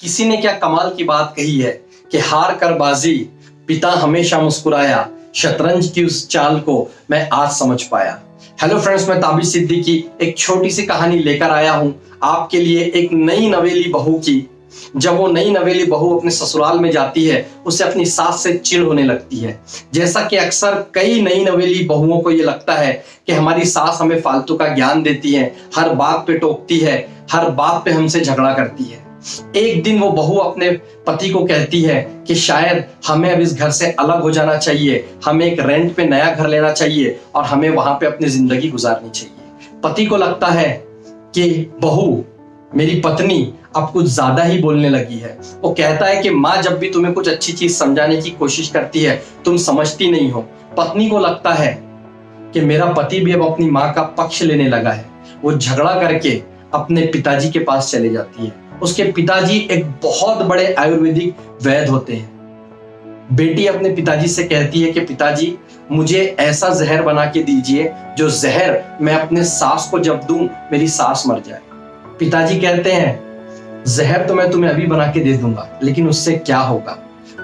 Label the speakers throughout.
Speaker 1: किसी ने क्या कमाल की बात कही है कि हार कर बाजी पिता हमेशा मुस्कुराया, शतरंज की उस चाल को मैं आज समझ पाया। हेलो फ्रेंड्स, मैं ताबिश सिद्दीकी एक छोटी सी कहानी लेकर आया हूं आपके लिए, एक नई नवेली बहू की। जब वो नई नवेली बहू अपने ससुराल में जाती है, उसे अपनी सास से चिढ़ होने लगती है। जैसा कि अक्सर कई नई नवेली बहुओं को ये लगता है कि हमारी सास हमें फालतू का ज्ञान देती है, हर बात पे टोकती है, हर बात पे हमसे झगड़ा करती है। एक दिन वो बहू अपने पति को कहती है कि शायद हमें अब इस घर से अलग हो जाना चाहिए, हमें एक रेंट पे नया घर लेना चाहिए और हमें वहां पे अपनी जिंदगी गुजारनी चाहिए। पति को लगता है कि बहू, मेरी पत्नी अब कुछ ज्यादा ही बोलने लगी है। वो कहता है कि माँ जब भी तुम्हें कुछ अच्छी चीज समझाने की कोशिश करती है तुम समझती नहीं हो। पत्नी को लगता है कि मेरा पति भी अब अपनी माँ का पक्ष लेने लगा है। वो झगड़ा करके अपने पिताजी के पास चले जाती है। उसके पिताजी एक बहुत बड़े आयुर्वेदिक वैद्य होते हैं। बेटी अपने पिताजी से कहती है कि पिताजी, मुझे ऐसा जहर बना के दीजिए जो जहर मैं अपने सास को जब दूं मेरी सास मर जाए। पिताजी कहते हैं, जहर तो मैं तुम्हें अभी बना के दे दूंगा, लेकिन उससे क्या होगा?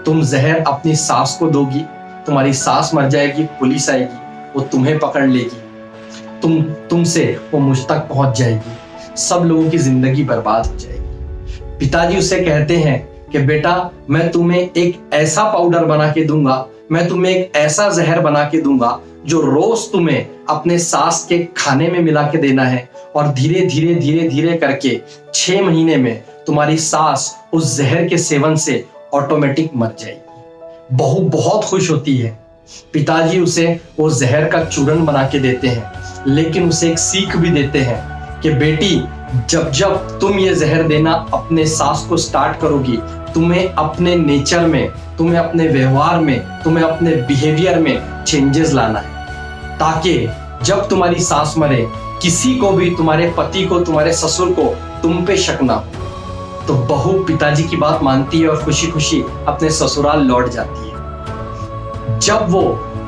Speaker 1: तुम जहर अपनी सास को दोगी, तुम्हारी सास मर जाएगी, पुलिस आएगी, वो तुम्हें पकड़ लेगी, तुमसे वो मुझ तक पहुंच जाएगी, सब लोगों की जिंदगी बर्बाद हो जाएगी। पिताजी उसे कहते हैं कि बेटा, मैं तुम्हें एक ऐसा पाउडर बना के दूंगा, मैं तुम्हें एक ऐसा जहर बना के दूंगा जो रोज तुम्हें अपने सास के खाने में मिला के देना है, और धीरे धीरे धीरे धीरे करके 6 महीने में तुम्हारी सास उस जहर के सेवन से ऑटोमेटिक मर जाएगी। बहू बहुत खुश होती है। पिताजी उसे वो जहर का चूरन बना के देते हैं, लेकिन उसे एक सीख भी देते हैं कि बेटी, जब जब तुम ये जहर देना अपने सास को स्टार्ट करोगी, तुम्हें अपने नेचर में, तुम्हें अपने व्यवहार में, तुम्हें अपने बिहेवियर में चेंजेस लाना है, ताकि जब तुम्हारी सास मरे किसी को भी, तुम्हारे पति को, तुम्हारे ससुर को तुम पे शक ना हो। तो बहू पिताजी की बात मानती है और खुशी खुशी अपने ससुराल लौट जाती है। जब वो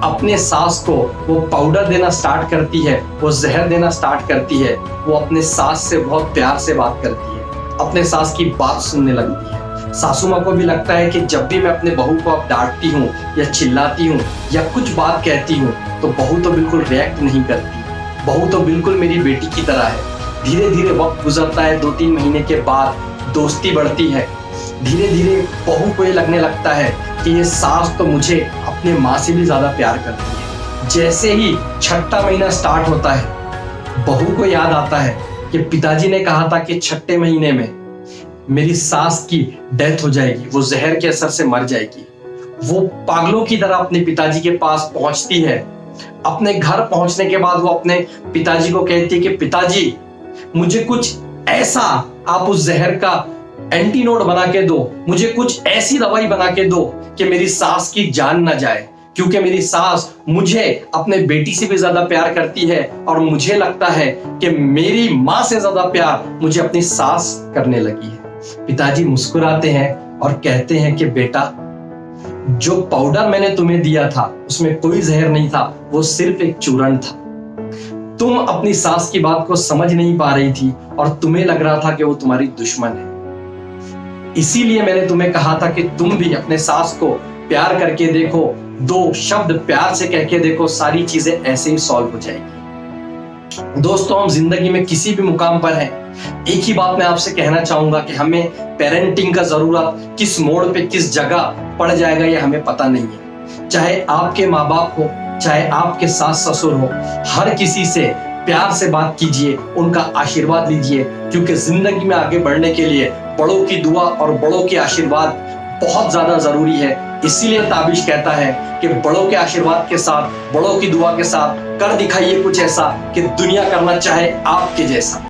Speaker 1: अपने सास को वो पाउडर देना स्टार्ट करती है, वो जहर देना स्टार्ट करती है, वो अपने सास से बहुत प्यार से बात करती है, अपने सास की बात सुनने लगती है। सासू माँ को भी लगता है कि जब भी मैं अपने बहू को अब डांटती हूँ या चिल्लाती हूँ या कुछ बात कहती हूँ तो बहू तो बिल्कुल रिएक्ट नहीं करती, बहू तो बिल्कुल मेरी बेटी की तरह है। धीरे धीरे वक्त गुजरता है, 2-3 महीने के बाद दोस्ती बढ़ती है। धीरे धीरे बहू को ये लगने लगता है कि ये सास तो मुझे अपने माँ से भी ज्यादा प्यार करती है। जैसे ही 6ठा महीना स्टार्ट होता है, बहू को याद आता है कि पिताजी ने कहा था कि 6ठे महीने में मेरी सास की डेथ हो जाएगी, वो जहर के असर से मर जाएगी। वो पागलों की तरह अपने पिताजी के पास पहुंचती है। अपने घर पहुंचने के बाद वो अपने पिताजी को कहती है कि पिताजी, मुझे कुछ ऐसा आप उस जहर का एंटीनोड बना के दो, मुझे कुछ ऐसी दवाई बना के दो कि मेरी सास की जान ना जाए, क्योंकि मेरी सास मुझे अपने बेटी से भी ज्यादा प्यार करती है और मुझे लगता है कि मेरी माँ से ज्यादा प्यार मुझे अपनी सास करने लगी है। पिताजी मुस्कुराते हैं और कहते हैं कि बेटा, जो पाउडर मैंने तुम्हें दिया था उसमें कोई जहर नहीं था, वो सिर्फ एक चूरन था। तुम अपनी सास की बात को समझ नहीं पा रही थी और तुम्हें लग रहा था कि वो तुम्हारी दुश्मन है। इसीलिए मैंने तुम्हें कहा था कि तुम भी अपने सास को प्यार करके देखो, 2 शब्द प्यार से कह के देखो, सारी चीजें ऐसे ही सॉल्व हो जाएगी। दोस्तों, हम जिंदगी में किसी भी मुकाम पर हैं, एक ही बात मैं आपसे कहना चाहूंगा कि हमें पेरेंटिंग का जरूरत किस मोड़ पे, किस जगह पड़ जाएगा ये हमें पता नहीं है। चाहे आपके माँ बाप हो, चाहे आपके सास ससुर हो, हर किसी से प्यार से बात कीजिए, उनका आशीर्वाद लीजिए, क्योंकि जिंदगी में आगे बढ़ने के लिए बड़ों की दुआ और बड़ों के आशीर्वाद बहुत ज्यादा जरूरी है। इसीलिए ताबिश कहता है कि बड़ों के आशीर्वाद के साथ, बड़ों की दुआ के साथ कर दिखाइए कुछ ऐसा कि दुनिया करना चाहे आपके जैसा।